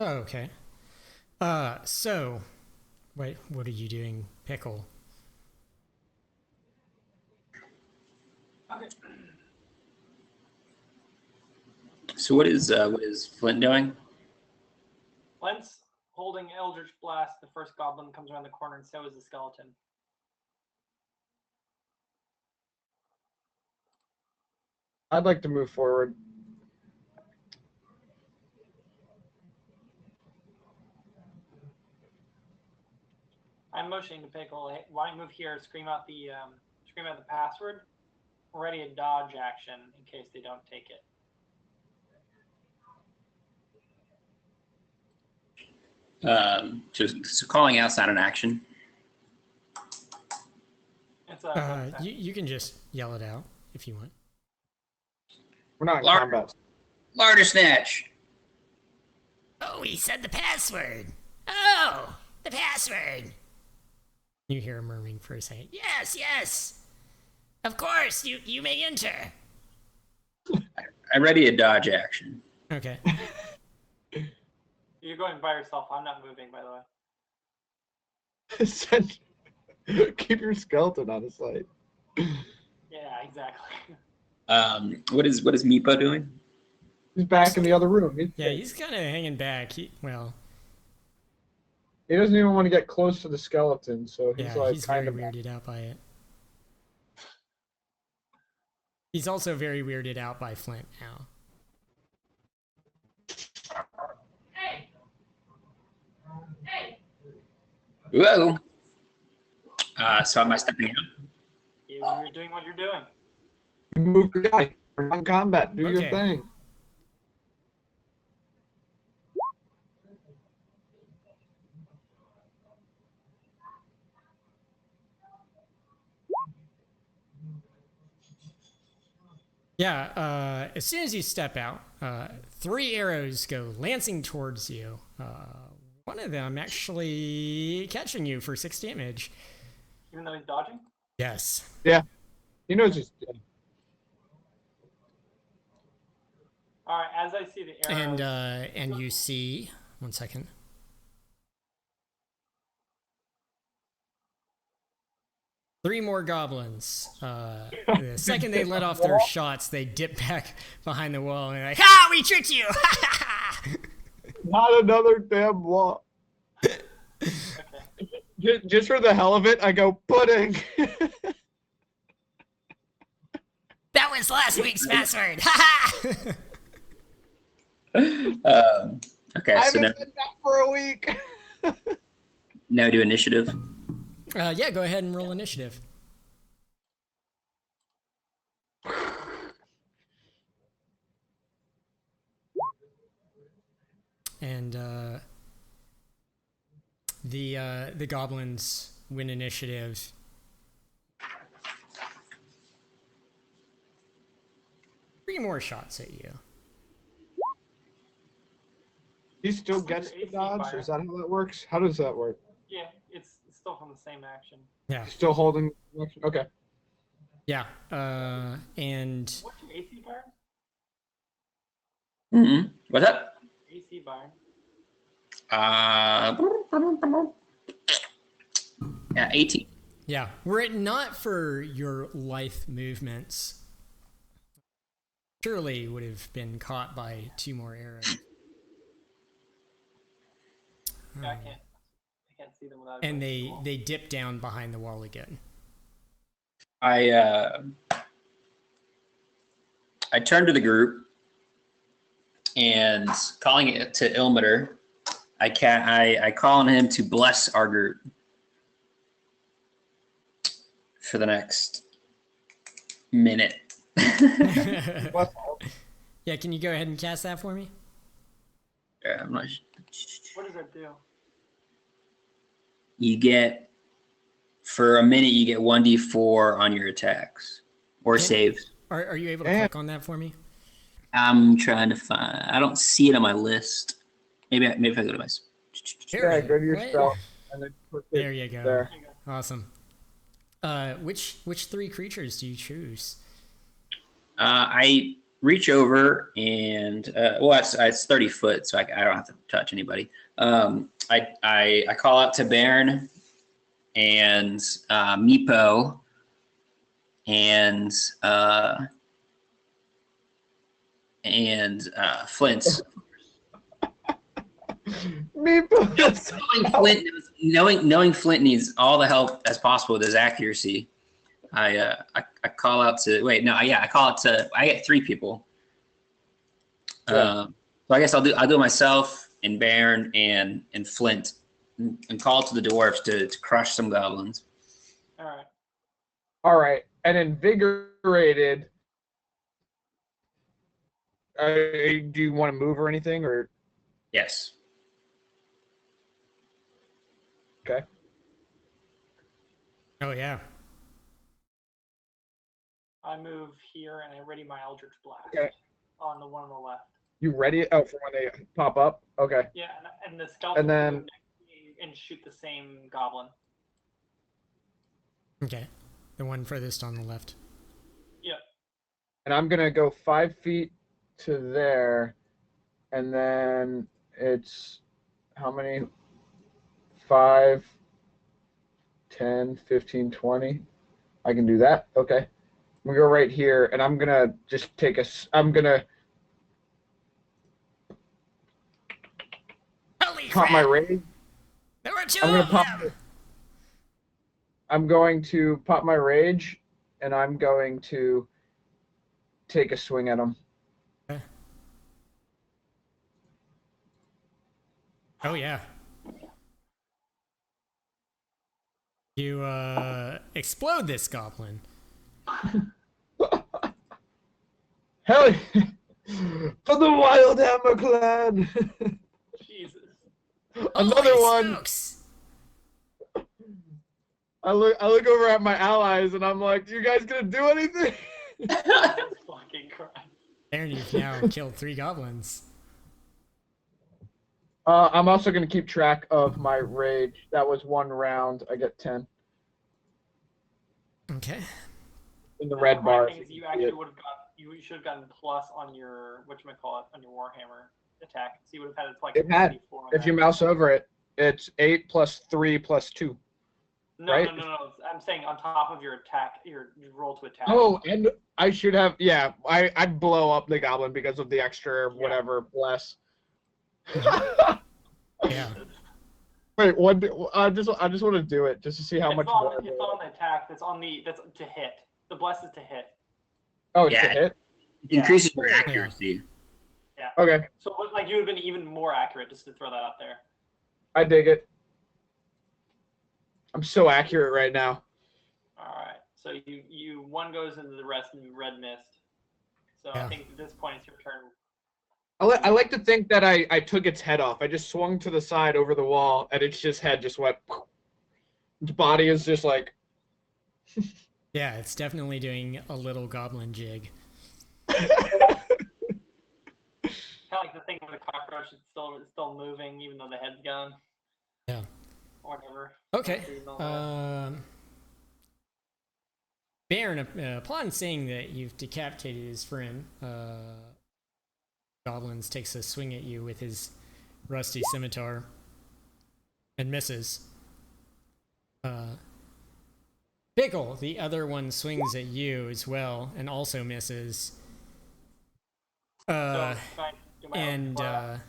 Oh, okay. So, wait, what are you doing, Pickle? Okay. So what is Flint doing? Flint's holding Eldritch Blast. The first goblin comes around the corner, and so is the skeleton. I'd like to move forward. I'm motioning to Pickle. Hey, why don't you move here? Scream out the password. Ready a dodge action in case they don't take it. So calling out's not an action. It's a You can just yell it out if you want. We're not in Large- combat. Larder snatch. Oh, he said the password. Oh, the password. You hear him murmuring for a second. Yes, yes. Of course, you may enter. I ready a dodge action. Okay. You're going by yourself. I'm not moving, by the way. Said, keep your skeleton out of sight. Yeah, exactly. What is Meepo doing? He's back in the other room. He's kind of hanging back. He doesn't even want to get close to the skeleton, so he's he's very kind of weirded out by it. He's also very weirded out by Flint now. Whoa. So am I stepping out? You're doing what you're doing. move your guy. We're not in combat. Do your Okay. thing. Yeah, as soon as you step out, 3 arrows go lancing towards you. One of them actually catching you for 6 damage. Even though he's dodging? Yes. Yeah. He knows he's dead. Alright, as I see the arrows. And you see, one second. Three more goblins. The second they let off their shots, they dip back behind the wall and they're like, "Ha! We tricked you!" Not another damn wall. Just for the hell of it, I go pudding. That was last week's password. Ha Okay, I so haven't said that for a week. now do initiative. Yeah, go ahead and roll initiative. And the goblins win initiative. Three more shots at you. He still gets the dodge? Is that how that works? How does that work? Yeah, it's still from the same action. Yeah. Still holding action? Okay. Yeah. And What's your AC, Byron? Mm-hmm. What's that? AC, Byron. Yeah, 18. yeah, were it not for your lithe movements, surely would have been caught by 2 more arrows. Yeah, I can't see them without. And they dip down behind the wall again. I turn to the group and calling it to Ilmater, I call on him to bless our group for the next minute. Yeah, can you go ahead and cast that for me? Yeah, I'm not. What does that do? You get for a minute. You get 1d4 on your attacks or saves. Are you able to Yeah. click on that for me? I'm trying to find. I don't see it on my list. Maybe if I go to my. Yeah, go to your Right. spell. And then put it There you go. there. Awesome. Which 3 creatures do you choose? I reach over and well, it's 30 foot, so I don't have to touch anybody. I call out to Baron and Meepo and Flint. knowing Flint needs all the help as possible with his accuracy. I call out to I call out to I get 3 people. Yeah. So I guess I'll do it myself and Baron and Flint and call to the dwarves to crush some goblins. All right. All right, and invigorated. Do you want to move or anything, or Yes. okay? Oh yeah. I move here and I ready my Eldritch Blast Okay. on the one on the left. You ready? Oh, for when they pop up. Okay. Yeah, and the skeleton And then- will move next to me and shoot the same goblin. Okay. The one furthest on the left. Yep. And I'm gonna go 5 feet to there, and then it's how many? 5, 10, 15, 20. I can do that. Okay. I'm gonna go right here, and I'm gonna just take I'm gonna Holy pop crap! my rage. There were 2 I'm gonna of pop. them! I'm going to pop my rage, and I'm going to take a swing at him. Okay. Oh yeah. You explode this goblin. Hell, for the Wild Hammer Clan! Jesus. Another Holy one. smokes. I look over at my allies, and I'm like, "You guys gonna do anything?" Jesus fucking Christ. Aaron, you've now killed 3 goblins. I'm also gonna keep track of my rage. That was 1 round. I get 10 Okay. in the red bar. Thing is you actually would have got you should have gotten plus on your whatchamacallit on your Warhammer attack. So you would have had like It had. 54 on If that. you mouse over it, it's 8 plus 3 plus 2. No, right? no. I'm saying on top of your attack, your roll to attack. Oh, and I should have. Yeah, I'd blow up the goblin because of the extra whatever bless. Yeah. Wait, what? I just want to do it just to see how it's much on, more. it's on the attack. That's to hit. The bless is to hit. Oh, it's Yeah. a hit. It increases your accuracy. Okay, So like you would have been even more accurate, just to throw that out there. I dig it. I'm so accurate right now. All right. So you one goes into the rest and red mist. So Yeah. I think at this point it's your turn. I like to think that I took its head off. I just swung to the side over the wall, and its just head just went. Its body is just like. Yeah, it's definitely doing a little goblin jig. Kind of like the thing with the cockroach. It's still moving even though the head's gone. Yeah. Or whatever. Okay. You know, Baron, upon seeing that you've decapitated his friend, Goblins takes a swing at you with his rusty scimitar and misses. Pickle, the other one, swings at you as well and also misses. so fine. Do my own And fire.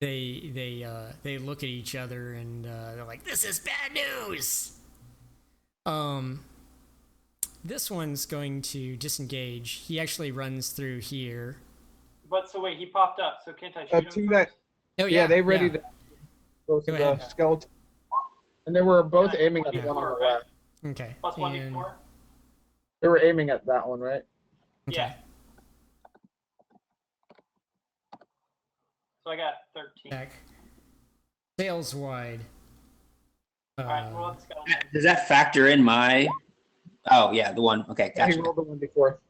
they look at each other and they're like, "This is bad news." This one's going to disengage. He actually runs through here. But so wait, he popped up. So can't I shoot him? Two that. Oh Yeah, they ready yeah. to. Both Go of the ahead. skeleton. And they were both Yeah, aiming at the yeah. one on the Right. left. Okay. Plus one and- d4. They were aiming at that one, right? okay. Yeah. So I got 13. Back. Sails wide. All right, roll the skeleton. Does that factor in my? Oh yeah, the one. Okay, Yeah, he gotcha. rolled the one before.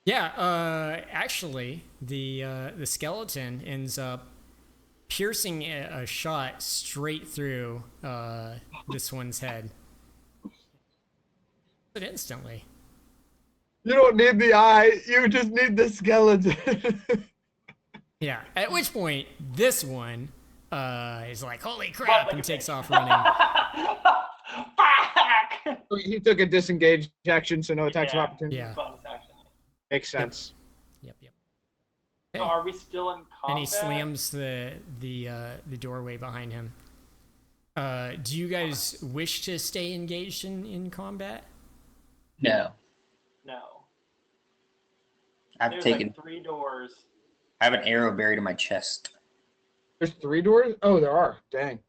Yeah, actually, the skeleton ends up piercing a shot straight through this one's head. But instantly. You don't need the eye. You just need the skeleton. Yeah. At which point, this one is like, "Holy But crap!" like and a takes bitch. off running. Fuck! He took a disengaged action, so no attacks of Yeah. opportunity. Yeah. Bonus action. Makes sense. Yep. Yep. So are we still in combat? And he slams the doorway behind him. Do you guys wish to stay engaged in combat? No, No. I've There's taken. like 3 doors. I have an arrow buried in my chest. There's 3 doors? Oh, there are. Dang.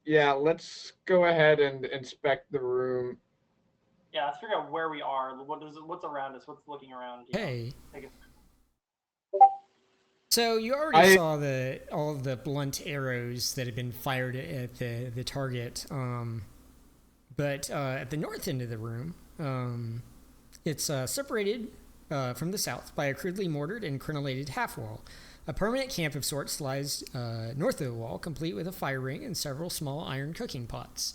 Yeah, let's go ahead and inspect the room. Yeah, let's figure out where we are. What's around us? What's looking around? You know, Hey. take a- So you already I- saw all of the blunt arrows that had been fired at the target. But at the north end of the room, it's separated from the south by a crudely mortared and crenellated half wall. A permanent camp of sorts lies north of the wall, complete with a fire ring and several small iron cooking pots.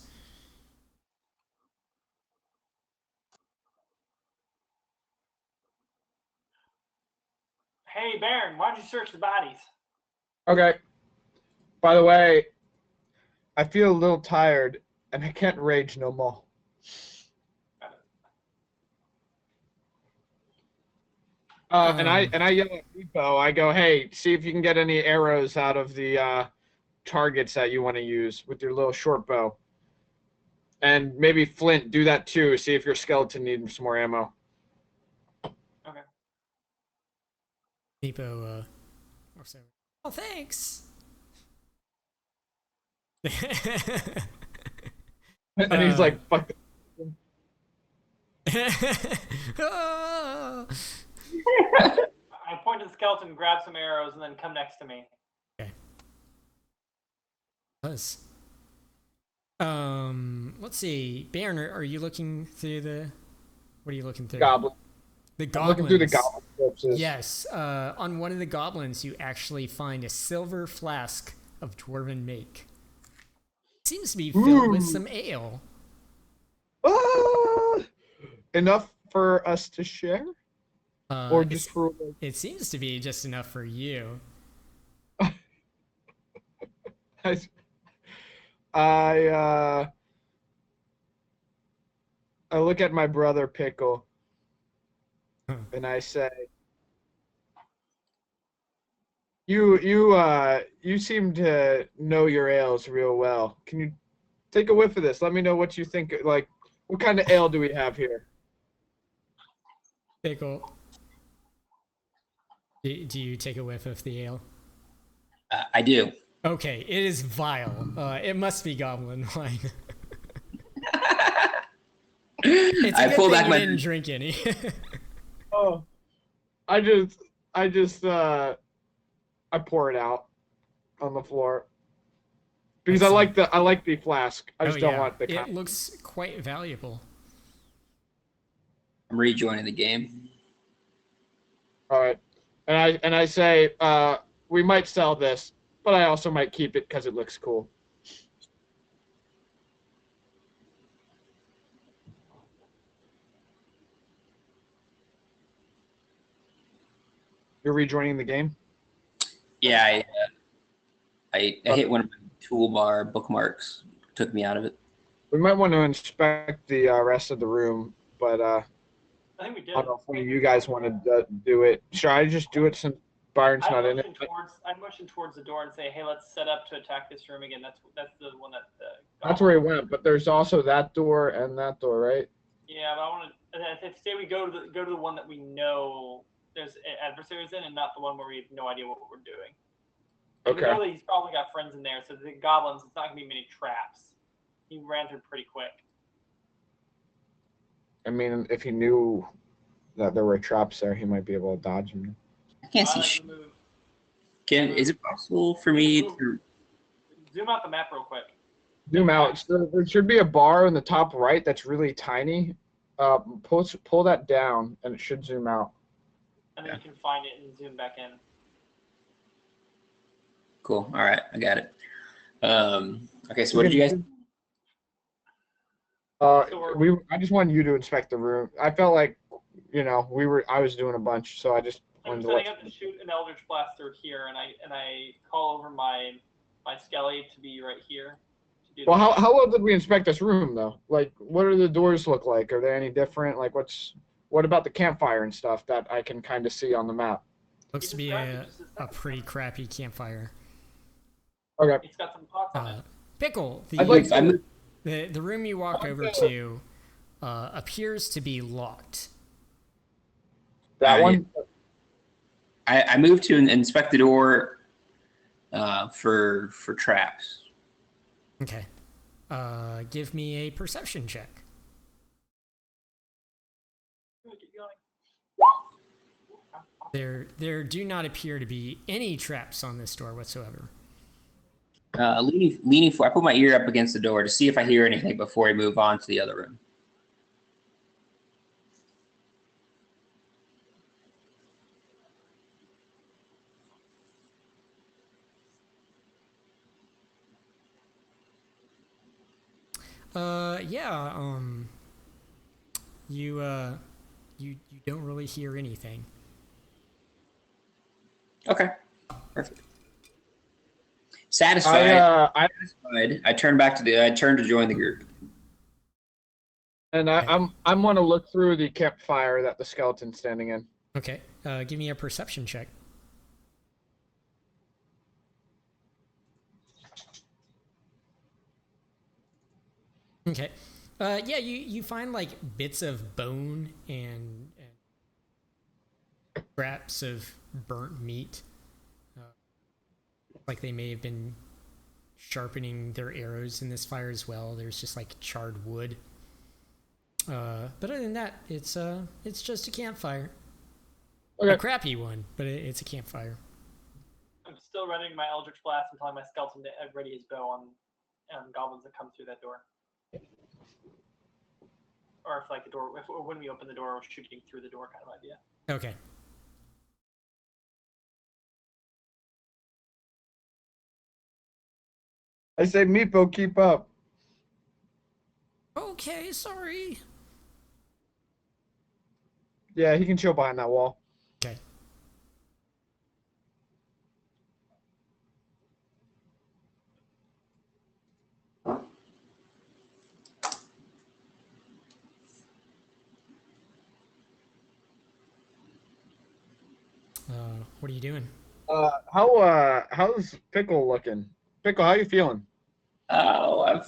Hey, Baron, why don't you search the bodies? Okay. By the way, I feel a little tired, and I can't rage no more. And I yell at Repo. I go, hey, see if you can get any arrows out of the targets that you want to use with your little short bow. And maybe Flint, do that too. See if your skeleton needs some more ammo. Nepo walks over. Oh, thanks. And he's like, fuck. Oh. I point to the skeleton, grab some arrows, and then come next to me. Us. Let's see. Baron, are you looking through the? What are you looking through? Goblin. The I'm goblins. looking through the goblin corpses. Yes. On one of the goblins, you actually find a silver flask of dwarven make. Seems to be filled with some ale. Ah! Enough for us to share? Or just for like, It seems to be just enough for you. I look at my brother Pickle and I say, you seem to know your ales real well. Can you take a whiff of this? Let me know what you think. Like, what kind of ale do we have here? Pickle. Do you take a whiff of the ale? I do. Okay, it is vile. It must be goblin wine. It's a I good pull thing back you my. didn't drink any. Oh, I pour it out on the floor because I like the flask. I just don't want the cup. It looks quite valuable. I'm rejoining the game. All right, and I say we might sell this, but I also might keep it because it looks cool. You're rejoining the game? Yeah, I hit one of my toolbar bookmarks. Took me out of it. We might want to inspect the rest of the room, but I think we did. I don't know if one of you guys want to do it. Should I just do it since Byron's not in it? I motion towards the door and say, "Hey, let's set up to attack this room again." That's the one that. That's where he went, but there's also that door and that door, right? Yeah, but I want to. Say we go to the one that we know there's adversaries in, and not the one where we have no idea what we're doing. And Okay. we know that he's probably got friends in there, so the goblins. It's not gonna be many traps. He ran through pretty quick. I mean, if he knew that there were traps there, he might be able to dodge them. I can't I see. like the move. Is it possible for me to? Zoom out the map real quick. Zoom out. So there should be a bar in the top right that's really tiny. Pull that down, and it should zoom out. And then you can find it and zoom back in. Cool. All right, I got it. Okay, so what did you guys? I just wanted you to inspect the room. I felt like, I was doing a bunch, so I just I'm wanted to setting let. up to shoot an Eldritch Blast through here, and I call over my Skelly to be right here. To do Well, the- how well did we inspect this room though? Like, what do the doors look like? Are they any different? Like, what about the campfire and stuff that I can kind of see on the map? Looks to be described it a, just a a second pretty ago. crappy campfire. Okay. It's got some pots on it. Pickle, I'd like I to. moved, the room you walk over to appears to be locked. That I- one. I moved to inspect the door for traps. Okay. Give me a perception check. Keep going. There do not appear to be any traps on this door whatsoever. Leaning for, I put my ear up against the door to see if I hear anything before I move on to the other room. Yeah, you don't really hear anything. Okay, perfect. Satisfied. I I turn to join the group. I'm going to look through the campfire that the skeleton's standing in. Okay. Give me a perception check. Okay. Yeah, you find like bits of bone and scraps of burnt meat. Like they may have been sharpening their arrows in this fire as well. There's just like charred wood. But other than that, it's just a campfire. Okay. A crappy one, but it's a campfire. I'm still running my Eldritch Blast and telling my skeleton to ready his bow on goblins that come through that door. Or if like the door, when we open the door, we're shooting through the door kind of idea. Okay. I say, Meepo, keep up. Okay, sorry. Yeah, he can chill behind that wall. Okay. What are you doing? How's Pickle looking? Pickle, how you feeling? Oh,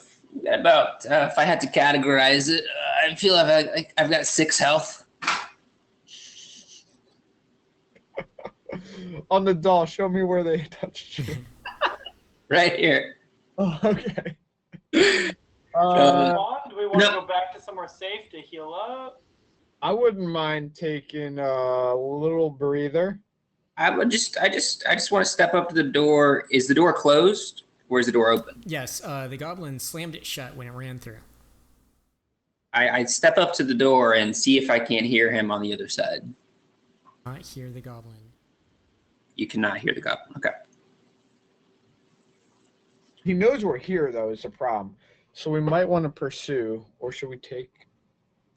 if I had to categorize it, I feel I've got 6 health. On the doll, show me where they touched you. Right here. Oh, okay. Do we want to no. go back to somewhere safe to heal up? I wouldn't mind taking a little breather. I just want to step up to the door. Is the door closed or is the door open? Yes, the goblin slammed it shut when it ran through. I step up to the door and see if I can't hear him on the other side. Not hear the goblin. You cannot hear the goblin. Okay. He knows we're here, though, is the problem. So we might want to pursue, or should we take?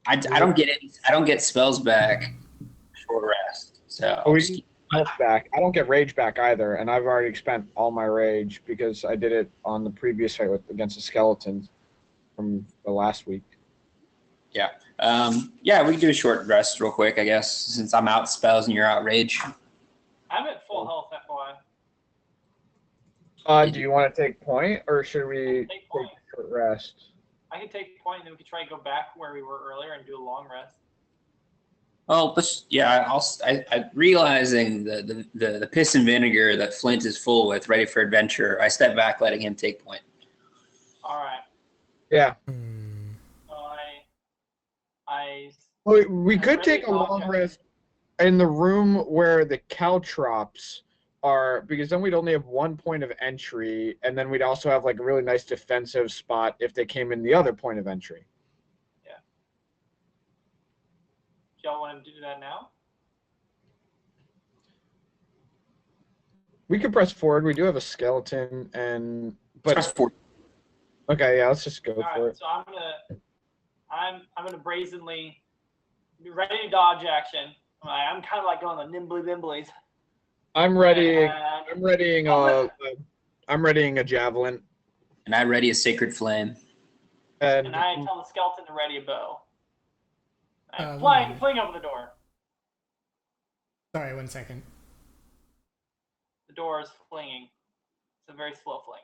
I don't get spells back. Short rest. So Oh, we need health back. I don't get rage back either, and I've already spent all my rage because I did it on the previous fight against the skeletons from the last week. yeah, we can do a short rest real quick, I guess, since I'm out spells and you're out rage. I'm at full health, FYI. Do you want to take point, or should we Take take point. a short rest? I can take point, and then we can try and go back where we were earlier and do a long rest. Oh, but yeah, I realizing the piss and vinegar that Flint is full with, ready for adventure. I step back, letting him take point. All right. Yeah. So I We I'm could ready take to a long object. rest in the room where the caltrops are, because then we'd only have 1 point of entry, and then we'd also have like a really nice defensive spot if they came in the other point of entry. y'all want to do that now? We could press forward. We do have a skeleton, Press but 4. okay, yeah, let's just go All for right. it. So I'm gonna I'm gonna brazenly be ready to dodge action. I'm kind of like going the nimbly bimblies. I'm readying. And I'm readying a. I'm readying a javelin. And I ready a sacred flame. And I tell the skeleton to ready a bow. And one fling open the door. Sorry, 1 second. The door is flinging. It's a very slow fling.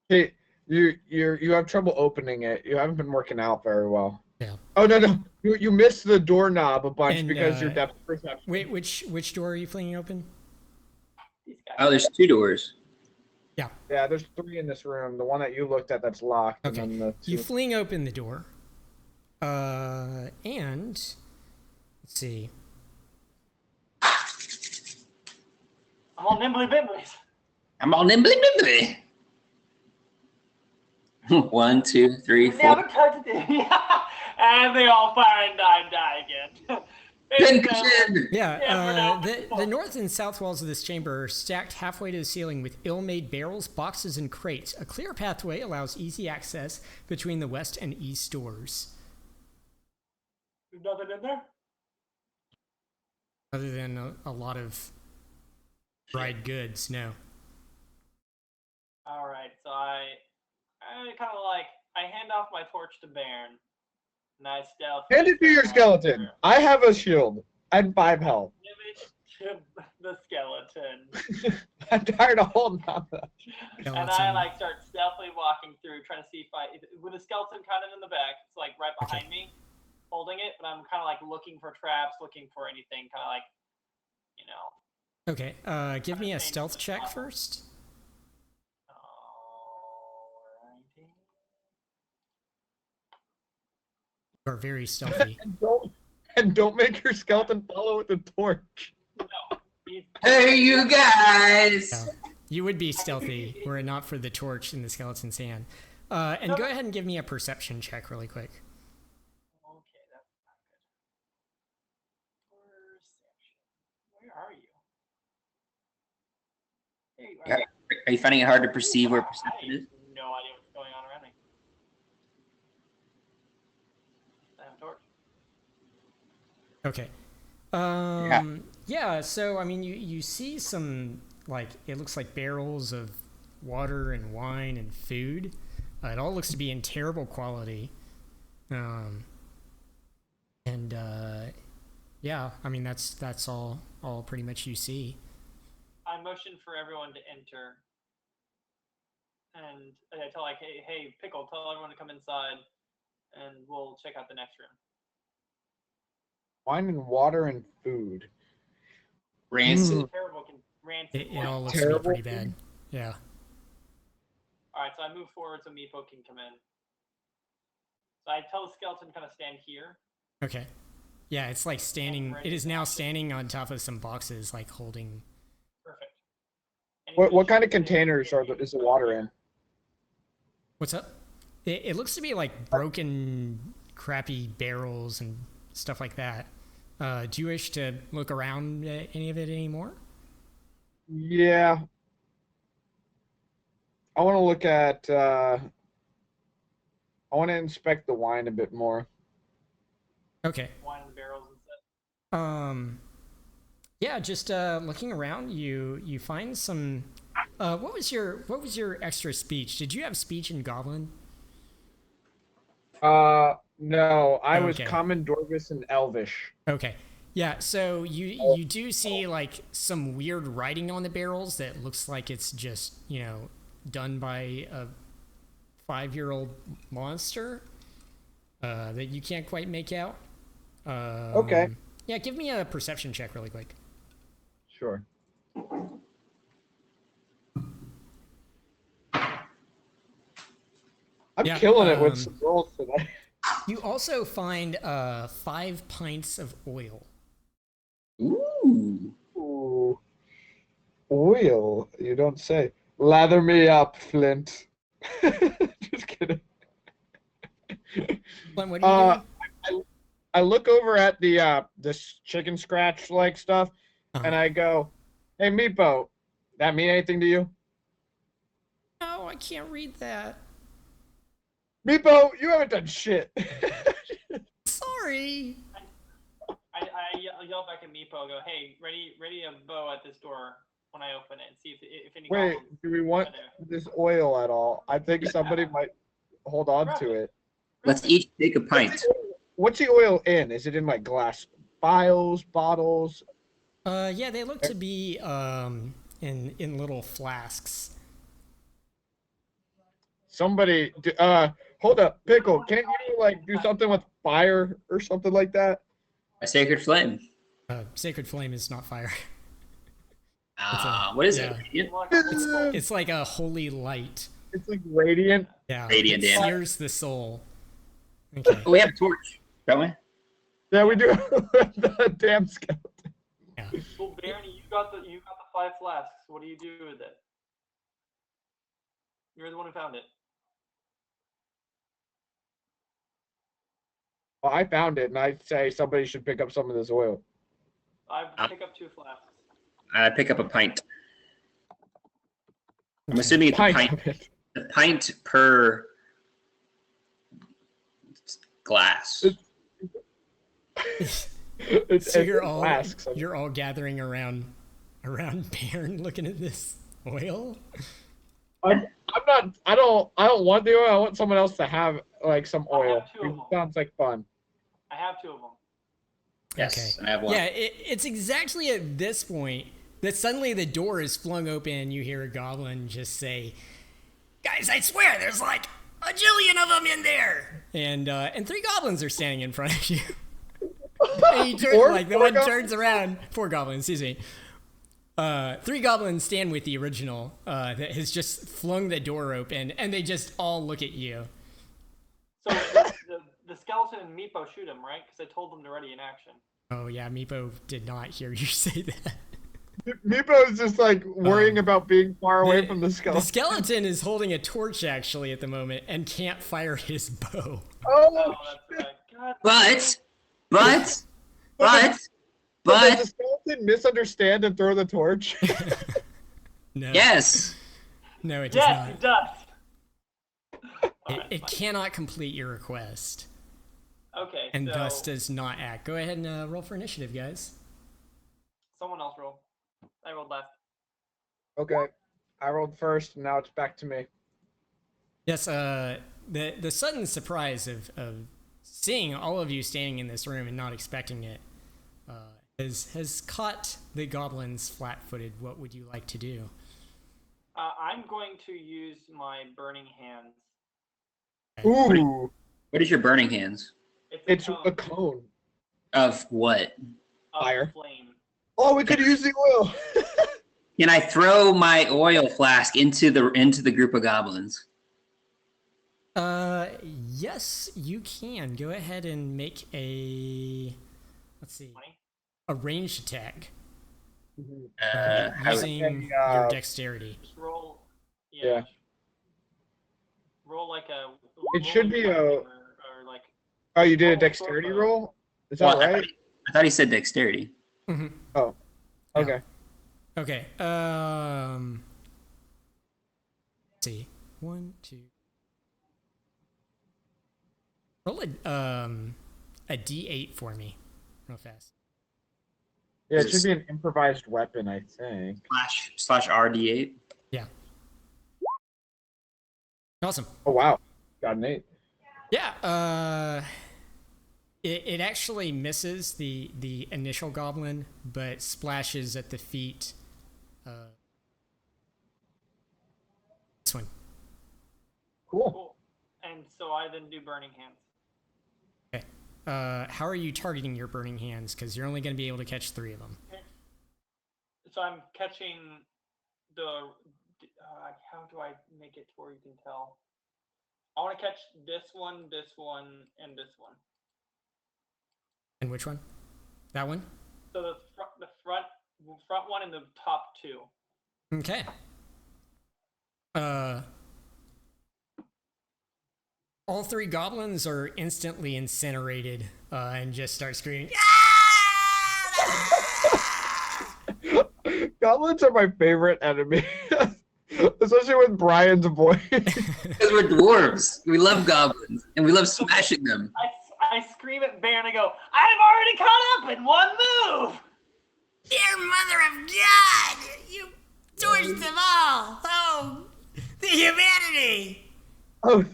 Hey, you have trouble opening it. You haven't been working out very well. Yeah. Oh no. You missed the doorknob a bunch And, because your depth perception. Wait, which door are you flinging open? These guys. Oh, there's 2 doors. Yeah, there's 3 in this room. The one that you looked at that's locked. Okay. And then the 2. You fling open the door. And let's see. I'm all nimbly bimblies. I'm all nimbly bimbly. 1, 2, 3, 4. Never touched it. And they all fire and die again. Pincushion! Yeah, the north and south walls of this chamber are stacked halfway to the ceiling with ill-made barrels, boxes, and crates. A clear pathway allows easy access between the west and east doors. There's nothing in there? Other than a lot of dried goods, no. All right, so I kind of like, I hand off my torch to Baron. And I stealth. Hand it to your skeleton. I have a shield. I'm 5 health. Give it to the skeleton. I'm tired of holding on to that. And I like start stealthily walking through, trying to see with the skeleton kind of in the back. It's like right behind me, holding it, but I'm kind of like looking for traps, looking for anything, kind of like, you know. Okay, give me a stealth check first. Alrighty. You are very stealthy. And don't make your skeleton follow with the torch. Hey, you guys! Yeah. You would be stealthy were it not for the torch in the skeleton's hand. And go ahead and give me a perception check really quick. Okay, that's not good. Perception. Where are you? There you are. Yeah. Are you finding it hard to perceive where I perception have is? no idea what's going on around me. I have a torch. Okay. Yeah, so I mean you see some, like, it looks like barrels of water and wine and food. It all looks to be in terrible quality. Yeah, I mean that's all pretty much you see. I motion for everyone to enter. And I tell like, hey, Pickle, tell everyone to come inside and we'll check out the next room. Wine and water and food. Rancid. Terrible, rancid. It all looks to be Terrible pretty bad. Yeah. All right, so I move forward so Meepo can come in. So I tell the skeleton to kind of stand here. Okay. Yeah, it's like standing. It is now standing on top of some boxes, like holding. Perfect. And What kind of containers is the water in? What's up? It looks to be like broken, crappy barrels and stuff like that. Do you wish to look around at any of it anymore? Yeah. I want to look at. I want to inspect the wine a bit more. Okay. wine in the barrels and stuff. Yeah, just looking around, you find some. What was your extra speech? Did you have speech in Goblin? No, I was Okay. Common, Dorgus, and Elvish. Okay. Yeah, so you do see like some weird writing on the barrels that looks like it's just, done by a 5-year-old monster that you can't quite make out. Okay. Yeah, give me a perception check really quick. Sure. I'm Yeah, killing it with some rolls today. You also find 5 pints of oil. Ooh. Ooh. Oil, you don't say. Lather me up, Flint. Just kidding. Flint, what are you doing? I look over at the this chicken scratch like stuff, and I go, "Hey, Meepo, that mean anything to you?" No, I can't read that. Meepo, you haven't done shit. Sorry. I yell back at Meepo. Go, hey, ready a bow at this door when I open it. And see if any. Wait, goblins do we want are there. this oil at all? I think somebody might hold on to it. Let's each take a pint. What's the oil in? Is it in like glass vials, bottles? Yeah, they look to be in little flasks. Somebody, hold up, Pickle. Can't you like do something with fire or something like that? A sacred flame. Sacred flame is not fire. What is yeah. it? It's like a holy light. It's like radiant. Yeah, Radiant it damage. sears the soul. Okay. Oh, we have a torch, don't we? Yeah, we do. The damn skeleton. Yeah. Well, Barney, you got the 5 flasks. What do you do with it? You're the one who found it. Well, I found it, and I say somebody should pick up some of this oil. I pick up 2 flasks. I pick up a pint. I'm assuming it's Pint a of it. pint per glass. So you're it's all flasks. you're all gathering around Baron looking at this oil. I'm not. I don't want the oil. I want someone else to have like some I have oil. 2 of It them. sounds like fun. I have 2 of them. Yes, Okay. and I have one. Yeah, it's exactly at this point that suddenly the door is flung open and you hear a goblin just say, Guys, I swear, there's like a jillion of them in there. and 3 goblins are standing in front of you. And you turn, Four? like the Four one goblins? turns around. 4 goblins, excuse me. 3 goblins stand with the original that has just flung the door open, and they just all look at you. So the skeleton and Meepo shoot him, right? Because I told them to ready in action. Oh yeah, Meepo did not hear you say that. Meepo is just like worrying about being far away from the The skeleton. skeleton is holding a torch actually at the moment and can't fire his bow. Oh, that's right. God. But Does but the skeleton misunderstand and throw the torch? No. yes. No, it does Yes, not. it does. It cannot complete your request, Okay, and so thus does not act. Go ahead and roll for initiative, guys. someone else roll. I rolled last. Okay, I rolled first, and now it's back to me. Yes, the sudden surprise of seeing all of you standing in this room and not expecting it has caught the goblins flat-footed. What would you like to do? I'm going to use my burning hands. Ooh, What is your burning hands? it's cone a cone. Of what? of fire. flame. Oh, we could use the oil. Can I throw my oil flask into the group of goblins? Yes, you can. Go ahead and make let's see, 20? a ranged attack How, using Yeah, your dexterity. Just roll. Yeah. Roll like a. It should be a- or like. Oh, you did a Roll dexterity for- roll? Is that well, right? I thought he said dexterity. Mhm. Oh, Yeah. okay. Okay. Let's see. 1, 2. Roll a D8 for me, real fast. Yeah, it should be an improvised weapon, I think. / RD8. Yeah. Awesome. Oh wow, got an 8. Yeah. It actually misses the initial goblin, but splashes at the feet. This one. Cool. Cool. And so I then do burning hands. Okay. How are you targeting your burning hands? Because you're only going to be able to catch 3 of them. So I'm catching the. How do I make it to where you can tell? I want to catch this one, and this one. And which one? That one? So the front one and the top 2. Okay. All 3 goblins are instantly incinerated and just start screaming. Goblins are my favorite enemy. especially with Brian's voice. Because we're dwarves. We love goblins and we love smashing them. I scream at Bear and I go, I've already caught up in one move! Dear Mother of God! You torched them all! Oh, the humanity! Oh,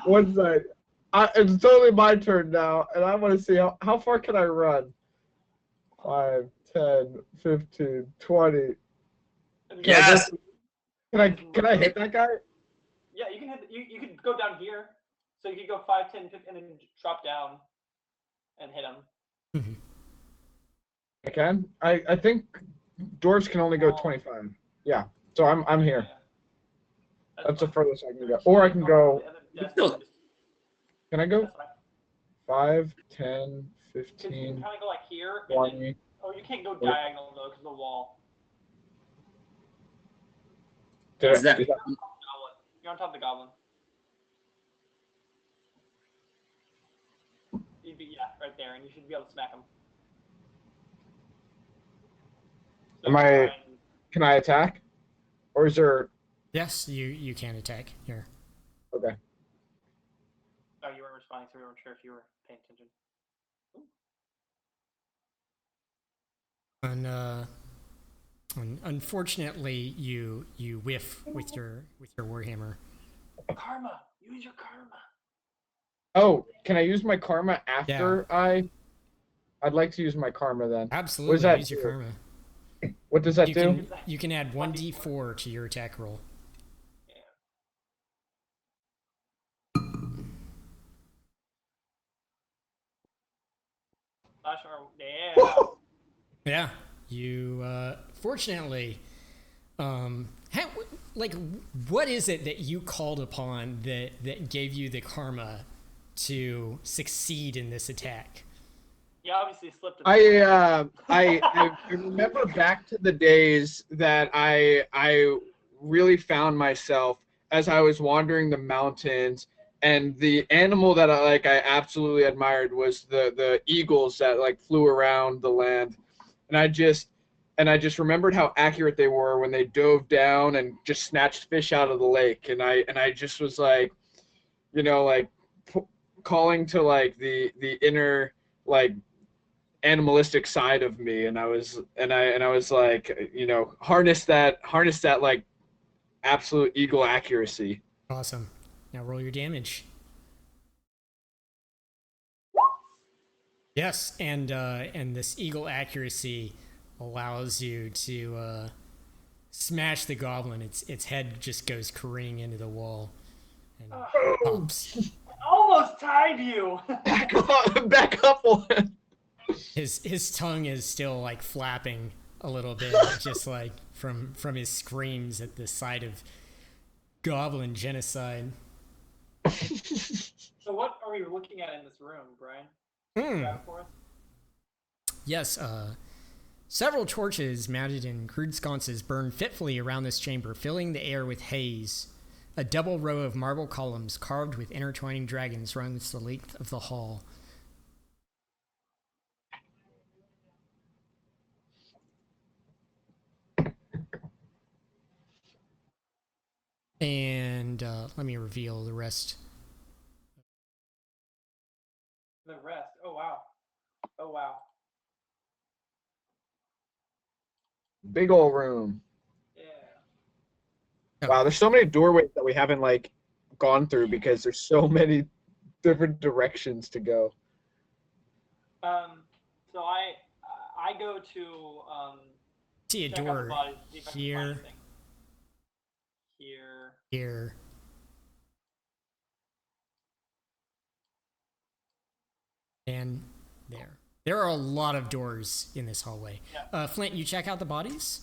one sec. It's totally my turn now, and I want to see how far can I run? 5, 10, 15, 20. Yes. Can I hit that guy? Yeah, you can hit. You could go down here, so you could go 5, 10, 15, and then drop down and hit him. I can. I think dwarves can only go 25. Yeah. So I'm here. Yeah. That's the fine. furthest I can go. Or I can go. Still- Can I go That's fine. 5, 10, 'Cause you can 15, kind of go like here. And then, 20? oh, you can't go diagonal though because of the wall. Did I- Is that- is that- Goblin. You're on top of the goblin. You'd be, yeah, right there, and you should be able to smack him. So Am I- Brian- Can I attack? Or is there? Yes, you can attack here. Okay. Oh, you weren't responding, so we weren't sure if you were paying attention. Unfortunately, you whiff with your warhammer. Karma. Use your karma. Oh, can I use my karma after I'd like to use my karma then. Absolutely, that use your do? karma. What does that You do? can add 1d4 to your attack roll. Yeah. Yeah, you fortunately, what is it that you called upon that gave you the karma to succeed in this attack? You obviously slipped. I remember back to the days that I really found myself as I was wandering the mountains, and the animal that I absolutely admired was the eagles that flew around the land, and I just remembered how accurate they were when they dove down and just snatched fish out of the lake, and I just was calling to the inner animalistic side of me, and I was harness that absolute eagle accuracy. Awesome. Now roll your damage. Yes, and this eagle accuracy allows you to smash the goblin. Its head just goes careening into the wall and pops. Almost tied you. Back up one. His tongue is still flapping a little bit, just from his screams at the sight of goblin genocide. So what are we looking at in this room, Brian? Grab it for us? Yes, several torches mounted in crude sconces burn fitfully around this chamber, filling the air with haze. A double row of marble columns carved with intertwining dragons runs the length of the hall. And let me reveal the rest. The rest. Oh wow. Oh wow. Big old room. Yeah. Wow, there's so many doorways that we haven't gone through because there's so many different directions to go. So I go to See a check out the door bodies, see if I can find here, anything. Here. and there. There are a lot of doors in this hallway. Yeah. Flint, you check out the bodies?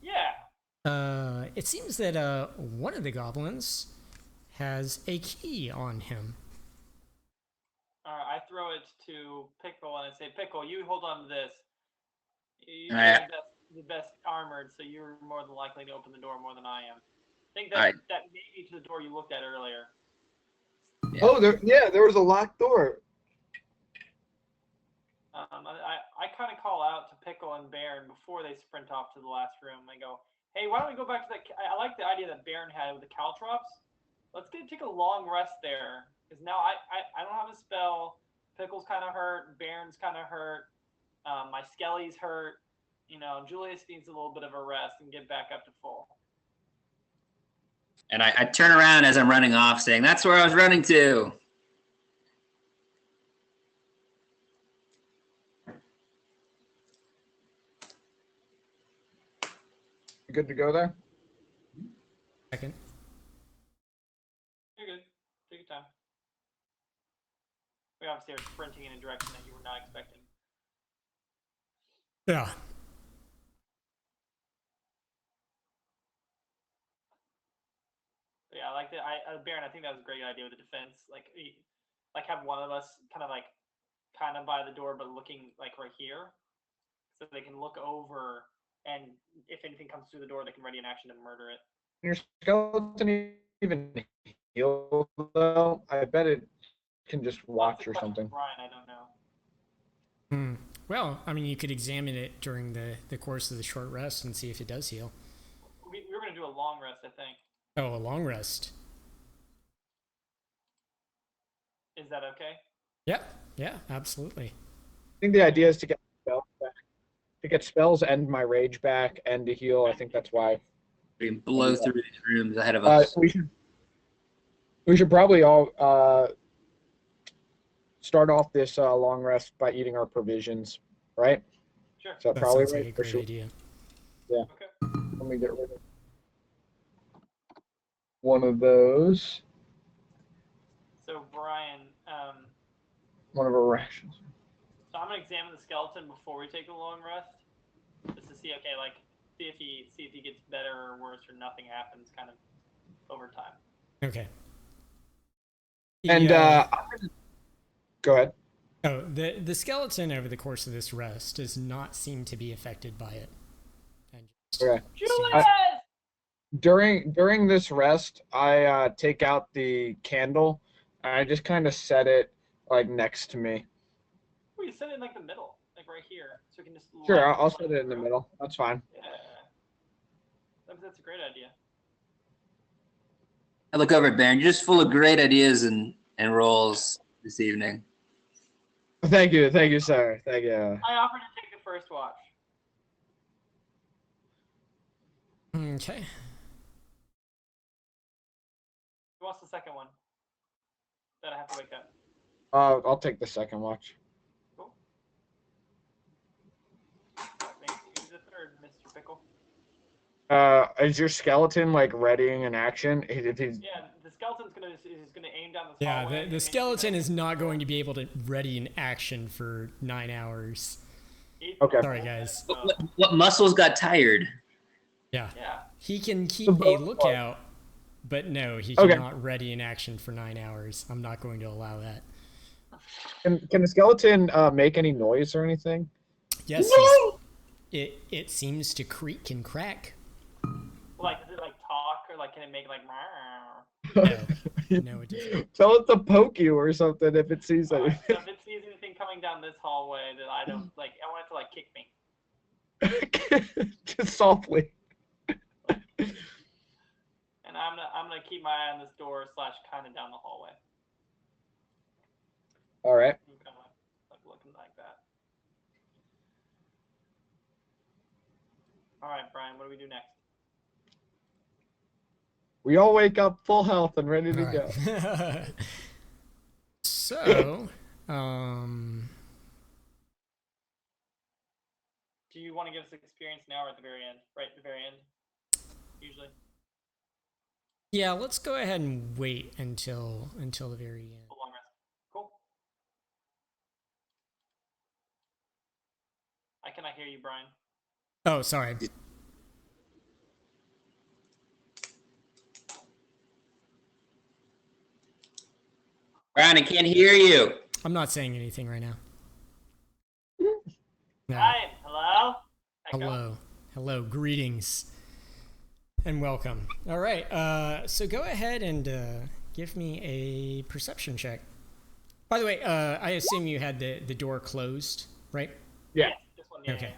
Yeah. It seems that one of the goblins has a key on him. I throw it to Pickle and I say, Pickle, you hold on to this. You're Alright. the best armored, so you're more than likely to open the door more than I am. I think Alright. that may be to the door you looked at earlier. Yeah. Oh, there was a locked door. I kind of call out to Pickle and Baron before they sprint off to the last room. I go, Hey, why don't we go back to that? I like the idea that Baron had with the caltrops. Let's take a long rest there, because now I don't have a spell. Pickle's kind of hurt. Baron's kind of hurt. My Skelly's hurt. You know, Julius needs a little bit of a rest and get back up to full. And I turn around as I'm running off, saying, "That's where I was running to." You good to go there? Second. You're good. Take your time. We obviously are sprinting in a direction that you were not expecting. Yeah. But yeah, I like that. Baron, I think that was a great idea with the defense. Like have one of us kind of by the door, but looking like right here, so they can look over, and if anything comes through the door, they can ready an action to murder it. Your skeleton even heal though? I bet it can just watch or something. Brian, I don't know. Well, I mean, you could examine it during the course of the short rest and see if it does heal. We were going to do a long rest, I think. Oh, a long rest. Is that okay? Yeah, absolutely. I think the idea is to get spells back. To get spells and my rage back and to heal. I think that's why. We can blow through these rooms ahead of us. We should probably all start off this long rest by eating our provisions, right? Sure. Is that That probably sounds right? like a Or great should- idea. Yeah. Okay. Let me get rid of one of those. So Brian, One of our rations. so I'm gonna examine the skeleton before we take a long rest, just to see, okay, see if he gets better or worse or nothing happens, kind of over time. Okay. And go ahead. Oh, the skeleton over the course of this rest does not seem to be affected by it. And just Okay. Julius! During this rest, I take out the candle. And I just kind of set it next to me. Well, you set it in the middle, right here, so we can just. Sure, light I'll the set it in the room. middle. That's fine. Yeah. That's a great idea. I look over at Baron, just full of great ideas and rolls this evening. Thank you, sir. Thank you. I offer to take the first watch. Okay. Who wants the second one? That I have to wake up. I'll take the second watch. Cool. Maybe who's the third, Mr. Pickle? Is your skeleton readying an action? If he's Yeah, the skeleton's gonna aim down the Yeah, hallway. the skeleton is not going to be able to ready an action for 9 hours. Okay. Sorry, guys. What muscles got tired? Yeah. Yeah. He can keep The a boat lookout, but no, he Okay. cannot ready an action for 9 hours. I'm not going to allow that. Can the skeleton make any noise or anything? Yes, it seems to creak and crack. Does it talk or can it make No, it doesn't. Tell it to poke you or something if it sees Alright, anything. so if it sees anything coming down this hallway that I don't I want it to kick me. Just softly. And I'm gonna keep my eye on this door / kind of down the hallway. All right. I'm kind of looking like that. All right, Brian, what do we do next? We all wake up full health and ready to go. Alright. So, Do you want to give us experience now or at the very end? Right at the very end, usually. yeah, let's go ahead and wait until the very end. A long rest. Cool. I cannot hear you, Brian. Oh, sorry. Brian, I can't hear you. I'm not saying anything right now. No. Brian, hello? Echo? Hello, greetings, and welcome. All right, so go ahead and give me a perception check. By the way, I assume you had the door closed, right? Yeah. Yes, this one, yeah. Okay.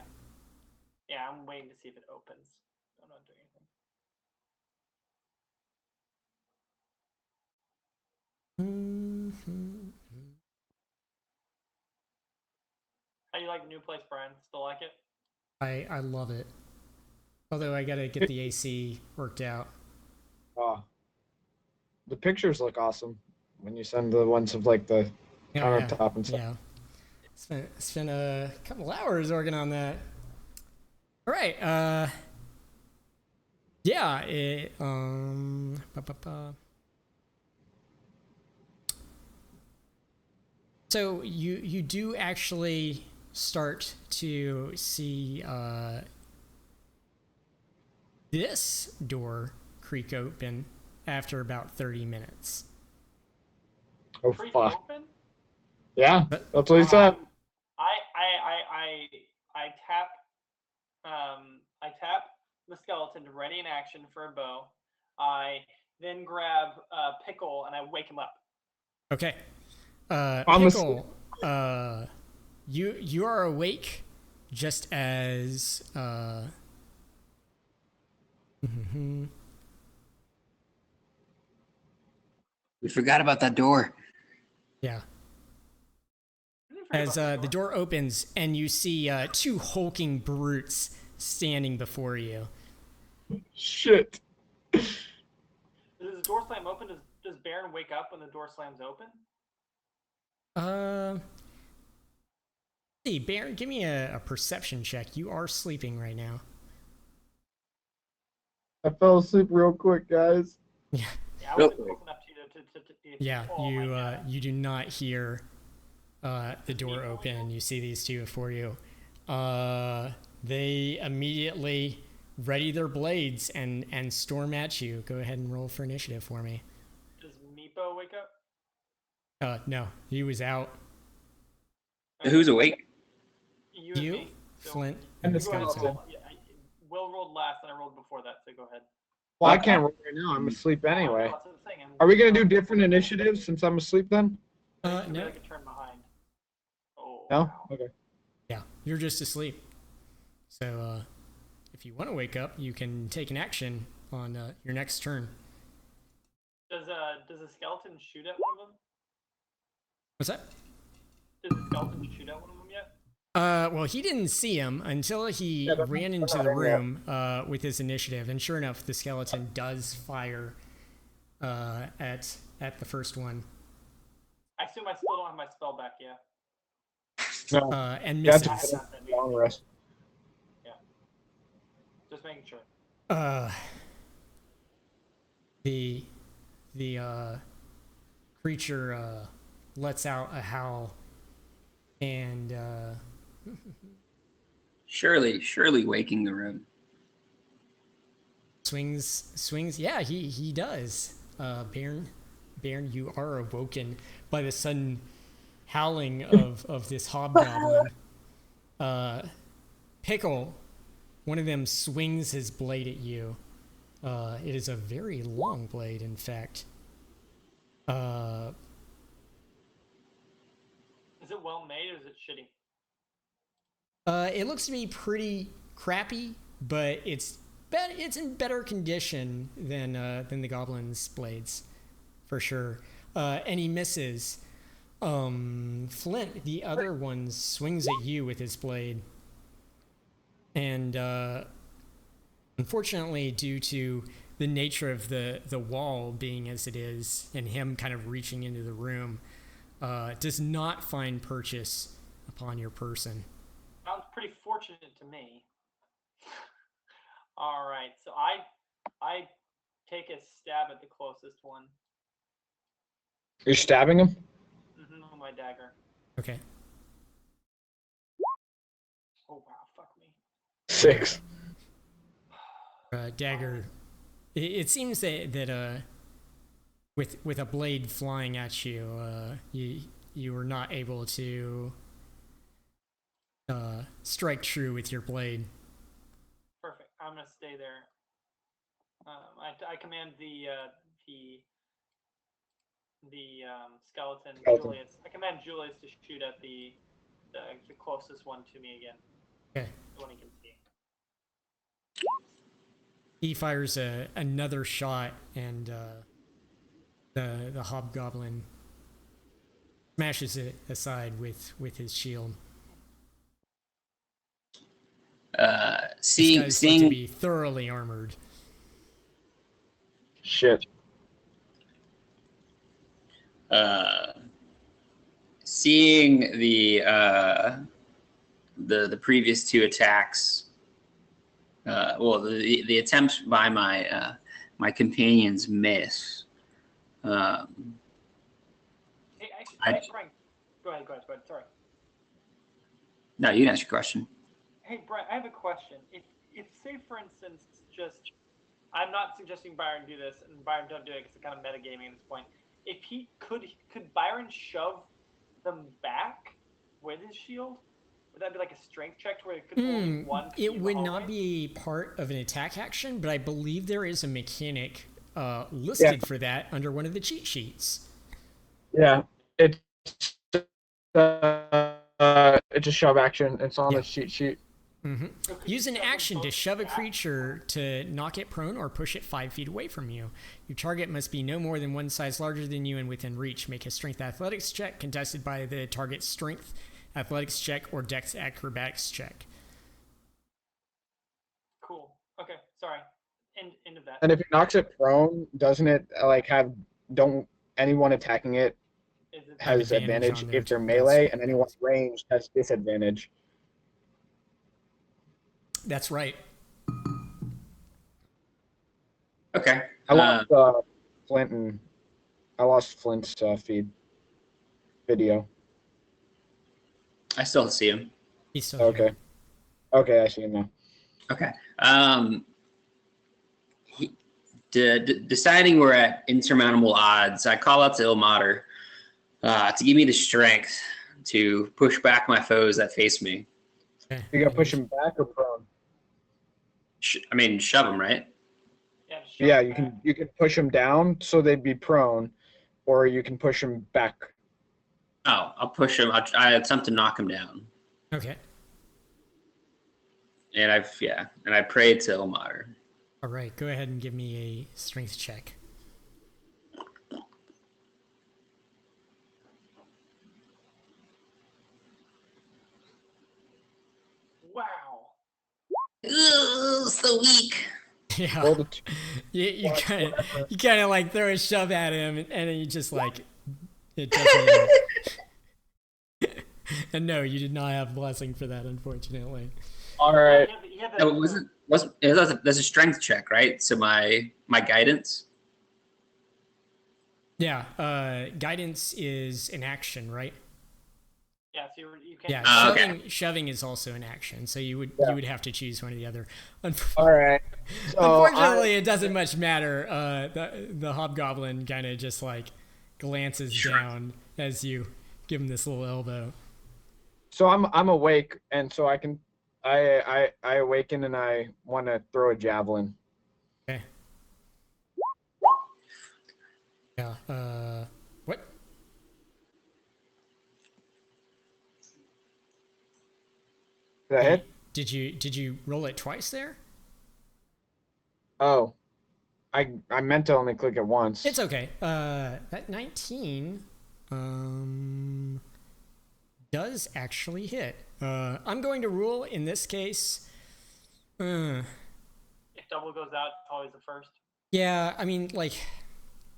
Yeah, I'm waiting to see if it opens. I'm not doing anything. How you like the new place, Brian? Still like it? I love it. Although I gotta get the AC worked out. The pictures look awesome when you send the ones of like the countertop and stuff. Yeah. Spent a couple hours working on that. All right. Yeah. So you do actually start to see this door creak open after about 30 minutes. Oh Creek fuck! open? Yeah, that's what he said. I tap the skeleton to ready in action for a bow. I then grab Pickle and I wake him up. Okay. I'm Pickle, you are awake just as We forgot about that door. yeah. I didn't forget As about the door opens and you see two hulking brutes standing before you. Shit. Does the door slam open? Does Baron wake up when the door slams open? See, Baron, give me a perception check. You are sleeping right now. I fell asleep real quick, guys. Yeah. Yeah, I wasn't close enough to Yeah, fall my data. you do not hear the door open. You see these two before you. They immediately ready their blades and storm at you. Go ahead and roll for initiative for me. Does Meepo wake up? No, he was out. Who's awake? You and You, me. So Flint, And and the the go ahead and skeleton. roll. Yeah, Will rolled last, and I rolled before that. So go ahead. Well, I can't roll right now. I'm asleep anyway. That's what I'm saying. Are we gonna do different initiatives since I'm asleep then? You're No. like a turn behind. Oh. No. Wow. Okay. Yeah, you're just asleep. So if you want to wake up, you can take an action on your next turn. Does a skeleton shoot at one of them? What's that? Does the skeleton shoot at one of them yet? Well, he didn't see him until he Yeah, ran into the room with his initiative, and sure enough, the skeleton does fire at the first one I assume I still don't have my spell back yet. No. and That's misses. a long rest. Just making sure. The creature lets out a howl and Surely waking the room. swings. Yeah, he does. Baron, you are awoken by the sudden howling of this hobgoblin. Pickle, one of them swings his blade at you. It is a very long blade, in fact. Is it well made or is it shitty? It looks to be pretty crappy, but it's in better condition than the goblin's blades, for sure. And he misses. Flint, the other one, swings at you with his blade, and unfortunately, due to the nature of the wall being as it is, and him kind of reaching into the room, does not find purchase upon your person. Sounds pretty fortunate to me. All right, so I take a stab at the closest one. You're stabbing him? With my dagger. Okay. Oh wow, fuck me. 6. Dagger. It seems that with a blade flying at you, you were not able to strike true with your blade. Perfect. I'm gonna stay there. I command the skeleton, Julius. I command Julius to shoot at the closest one to me again. Okay. The one he can see. He fires another shot, and the hobgoblin smashes it aside with his shield. These guys look to Seeing be thoroughly armored. Shit. seeing the previous two attacks, the attempts by my companions miss. Hey, actually, Brian, go ahead. Sorry. No, you can ask your question. Hey, Brian, I have a question. If say, for instance, just I'm not suggesting Byron do this, and Byron don't do it because it's kind of metagaming at this point. If he could Byron shove them back with his shield? Would that be like a strength check to where it could only one? It would not be part of an attack action, but I believe there is a mechanic listed for that under one of the cheat sheets. Yeah, it's a shove action. It's on the cheat sheet. Use an action to shove a creature to knock it prone or push it 5 feet away from you. Your target must be no more than one size larger than you and within reach. Make a strength athletics check contested by the target's strength athletics check or dex acrobatics check. Cool. Okay. Sorry. End of that. And if it knocks it prone, doesn't it don't anyone attacking it has advantage if they're melee, and anyone ranged has disadvantage? That's right. Okay. I lost Flint's feed video. I still see him. He's still Okay. here. Okay, I see him now. Okay. Deciding we're at insurmountable odds, I call out to Ilmater to give me the strength to push back my foes that face me. Okay. You gotta push him back or prone? Shove them, right? Yeah, you can push them down so they'd be prone, or you can push them back. Oh, I'll push him. I attempt to knock him down. Okay. And I pray to Ilmater. All right. Go ahead and give me a strength check. Wow. Ooh, so weak. Yeah. Roll the You kind of like throw a shove at him, and then you just like it doesn't. And no, you did not have blessing for that, unfortunately. All right. No, it wasn't. That's a strength check, right? So my guidance. Yeah. Guidance is an action, right? Yeah. So you can. Yeah. Okay. Shoving is also an action, so you would have to choose one or the other. All right. So Unfortunately, it doesn't much matter. The hobgoblin kind of just like glances down as you give him this little elbow. So I'm awake, and so I awaken and I want to throw a javelin. Okay. Yeah. What? Did that hit? Did you roll it twice there? Oh, I meant to only click it once. It's okay. That 19 does actually hit. I'm going to rule in this case. If double goes out, it's always the first. Yeah, I mean, like,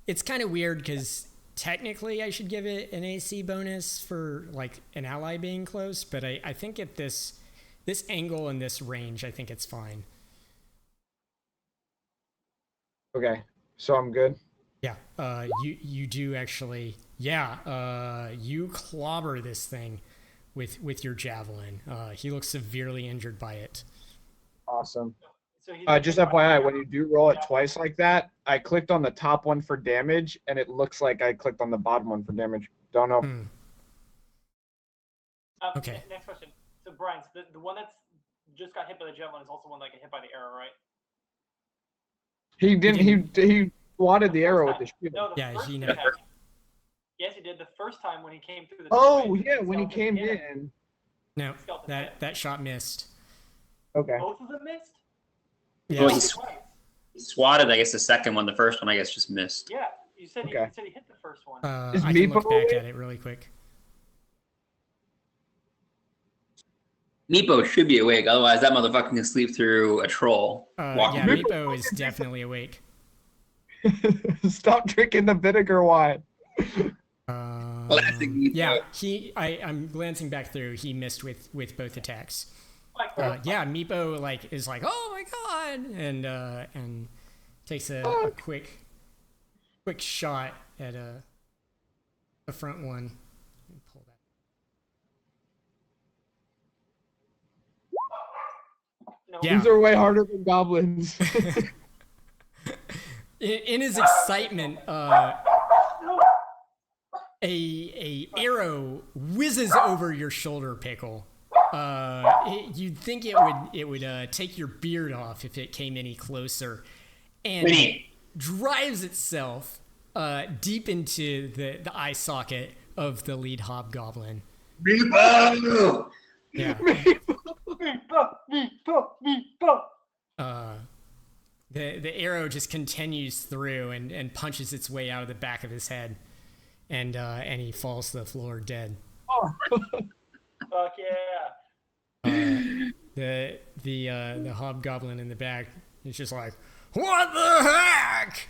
it's kind of weird because technically I should give it an AC bonus for like an ally being close, but I think at this angle and this range, I think it's fine. Okay, so I'm good. Yeah, you do actually. Yeah, you clobber this thing with your javelin. He looks severely injured by it. Awesome. So he's Just FYI, when you do roll it twice like that, I clicked on the top one for damage, and it looks like I clicked on the bottom one for damage. Don't know. Okay. Next question. So Brian, so the one that's just got hit by the javelin is also one that got hit by the arrow, right? He didn't. He swatted the arrow with the shield. No, Yeah, first he time. never. Yes, he did. The first time when he came through the. Oh doorway, yeah, when he skeleton came hit him. in. No, Skeleton hit him. that shot missed. Okay. Both of them missed. Yeah. Well, Why he's- twice? swatted, I guess, the second one. The first one, I guess, just missed. Yeah, you said Okay. he hit the first one. Is I can look Meepo back awake? at it really quick. Meepo should be awake, otherwise that motherfucker can sleep through a troll. walking Yeah, through. Meepo is definitely awake. Stop drinking the vinegar wine. Classic Meepo. Yeah, I'm glancing back through. He missed with both attacks. Like, Yeah, Meepo is like, oh my god, and takes a quick shot at the front one. Let me pull that. no, Yeah. These are way harder than goblins. In his excitement, a arrow whizzes over your shoulder, Pickle. You'd think it would take your beard off if it came any closer, and Winnie. drives itself deep into the eye socket of the lead hobgoblin. Meepo! Yeah. Meepo. The arrow just continues through and punches its way out of the back of his head, and he falls to the floor dead. Fuck yeah. The hobgoblin in the back is just like, what the heck?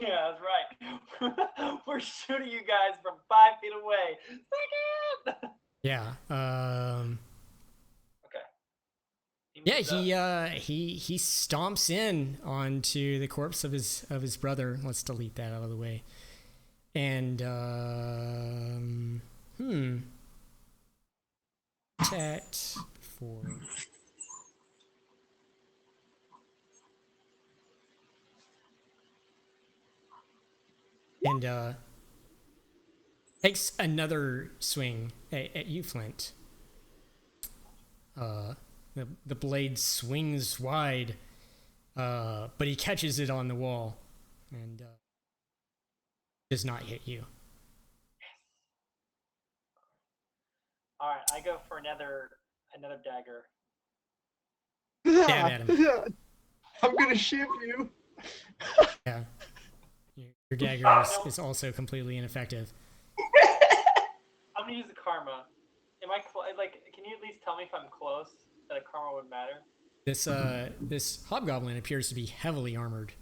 Yeah, that's right. We're shooting you guys from 5 feet away. Second. Yeah. Okay. Yeah. He stomps in onto the corpse of his brother. Let's delete that out of the way. And Tet for. And takes another swing at you, Flint. The blade swings wide, but he catches it on the wall and does not hit you. All right, I go for another dagger. Stab at him. I'm gonna ship you. Yeah. Your dagger is also completely ineffective. I'm gonna use the karma. Am I can you at least tell me if I'm close that a karma would matter? This hobgoblin appears to be heavily armored.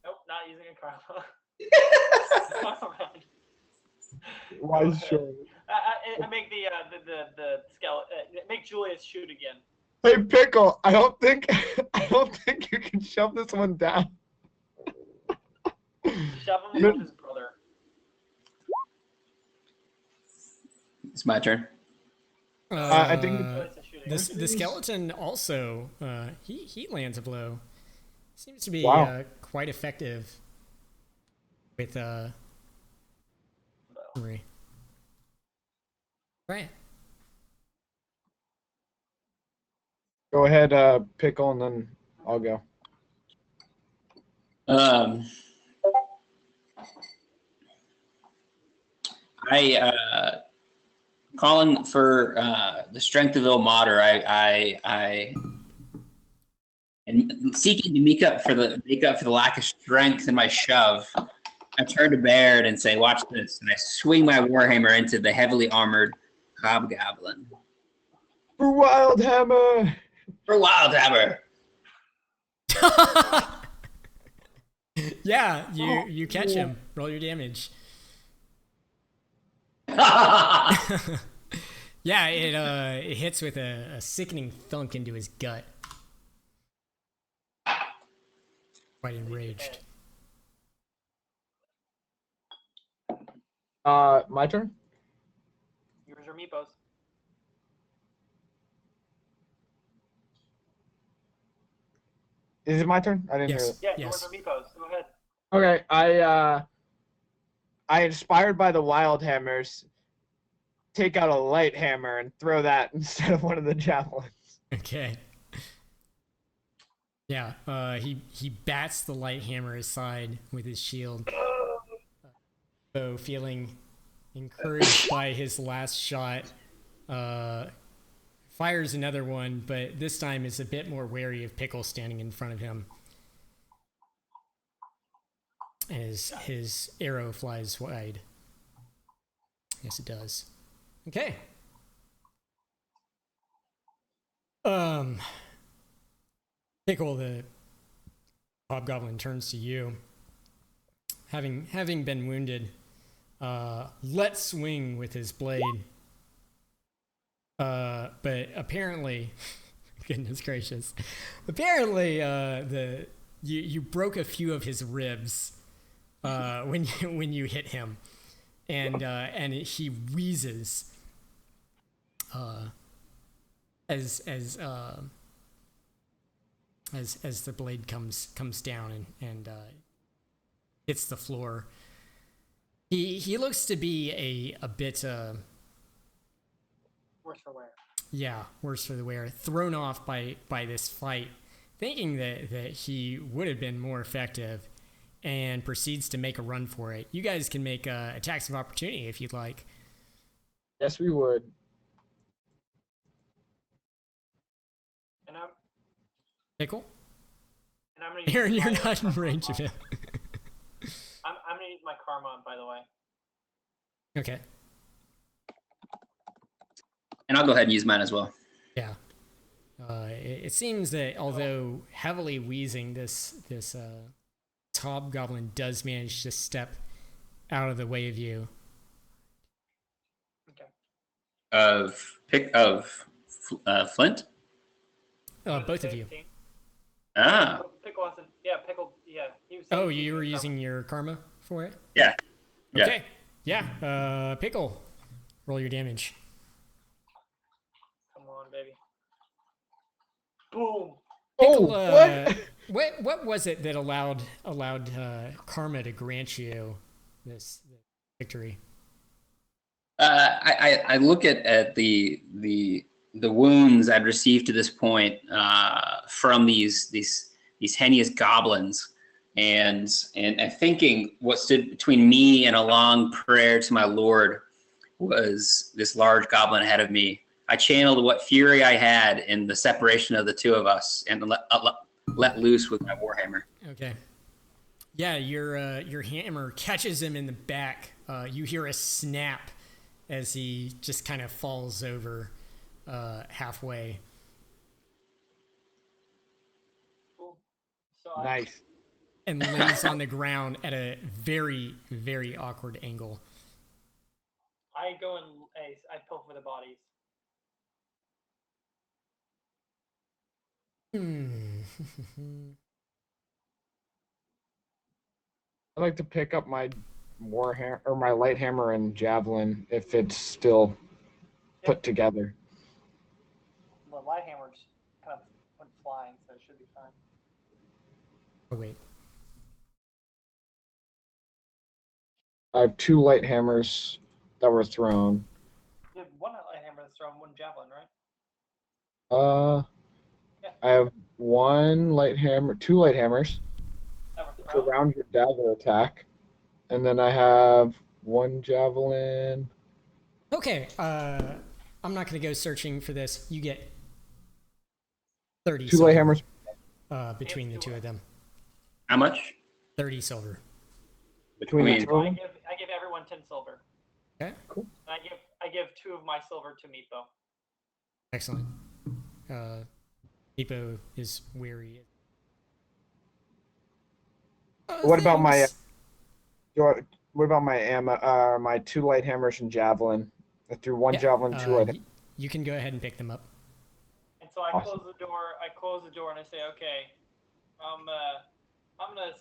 Nope, not using a karma. Wise choice. I make the skeleton. Make Julius shoot again. Hey, Pickle. I don't think you can shove this one down. Shove him with his brother. It's my turn. I think Julius is shooting. the skeleton also he lands a blow. Seems to be Wow. quite effective with Marie. Right. Go ahead, Pickle, and then I'll go. Calling for the strength of Ilmater. I and seeking to make up for the lack of strength in my shove. I turn to Baird and say, "Watch this!" And I swing my warhammer into the heavily armored hobgoblin. For Wildhammer! For Wildhammer. Yeah, you catch him. Roll your damage. Yeah, it hits with a sickening thunk into his gut. Quite enraged. My turn? Yours are Meepos. Is it my turn? I didn't Yes. hear it. Yeah, Yes. yours are Meepos. Go ahead. Okay, I inspired by the wild hammers, take out a light hammer and throw that instead of one of the javelins. Okay. Yeah, he bats the light hammer aside with his shield. So feeling encouraged by his last shot, fires another one, but this time is a bit more wary of Pickle standing in front of him. As his arrow flies wide. Yes, it does. Okay. Pickle, the hobgoblin, turns to you. Having been wounded, lets swing with his blade. But apparently, goodness gracious, apparently you broke a few of his ribs when you hit him, and he wheezes as the blade comes down and hits the floor. He looks to be a bit Worse for wear. yeah, worse for the wear, thrown off by this fight, thinking that he would have been more effective, and proceeds to make a run for it. You guys can make attacks of opportunity if you'd like. Yes, we would. And I'm Pickle? gonna use Aaron, you're my, not in range of him. I'm gonna use my karma, by the way. Okay. And I'll go ahead and use mine as well. Yeah. It seems that although heavily wheezing, this hobgoblin does manage to step out of the way of you. Okay. Flint. Both of you. 15. Ah, Pickle wasn't. Yeah, Pickle. Yeah, he was. Oh, 17, you were so- using your karma for it? yeah. Yeah. Okay. Yeah. Pickle, roll your damage. Come on, baby. Boom. Oh, Pickle, what? what was it that allowed karma to grant you this victory? I look at the wounds I'd received to this point from these heinous goblins, and thinking what stood between me and a long prayer to my Lord was this large goblin ahead of me. I channeled what fury I had in the separation of the two of us, and let loose with my warhammer. Okay. Yeah, your hammer catches him in the back. You hear a snap as he just kind of falls over halfway. Boom. So Nice. And lays on the ground at a very, very awkward angle. I go and I pilfer for the bodies. I'd like to pick up my warhammer or my light hammer and javelin if it's still put together. The light hammer just kind of went flying, so it should be fine. Oh, wait. I have 2 light hammers that were thrown. You have one light hammer that's thrown, one javelin, right? Yeah. I have 1 light hammer, 2 light hammers That were to thrown. round your dagger attack, and then I have 1 javelin. Okay, I'm not going to go searching for this. You get 30 2 silver light hammers. between the two of them. How much? 30 silver. Between the two So of them. I give everyone 10 silver. Okay, Cool. And I give 2 of my silver to Meepo. excellent. Meepo is weary. What about my thanks. what about my ammo? My 2 light hammers and javelin. I threw 1 Yeah, javelin, 2 light. you can go ahead and pick them up. And so I Awesome. close the door. I close the door and I say, "Okay, I'm gonna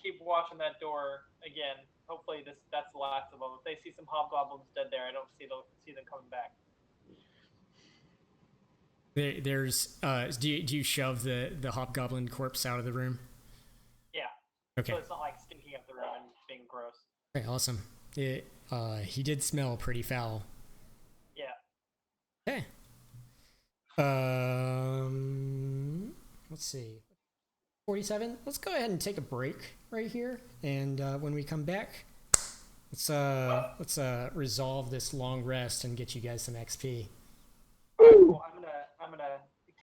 keep watching that door again. Hopefully that's the last of them. If they see some hobgoblins dead there, I don't see them coming back." There's do you shove the hobgoblin corpse out of the room? Yeah. Okay. So it's not like stinking up the room and being gross. Okay, awesome. He did smell pretty foul. Yeah. Okay. Let's see. 47. Let's go ahead and take a break right here, and when we come back, let's resolve this long rest and get you guys some XP. Cool.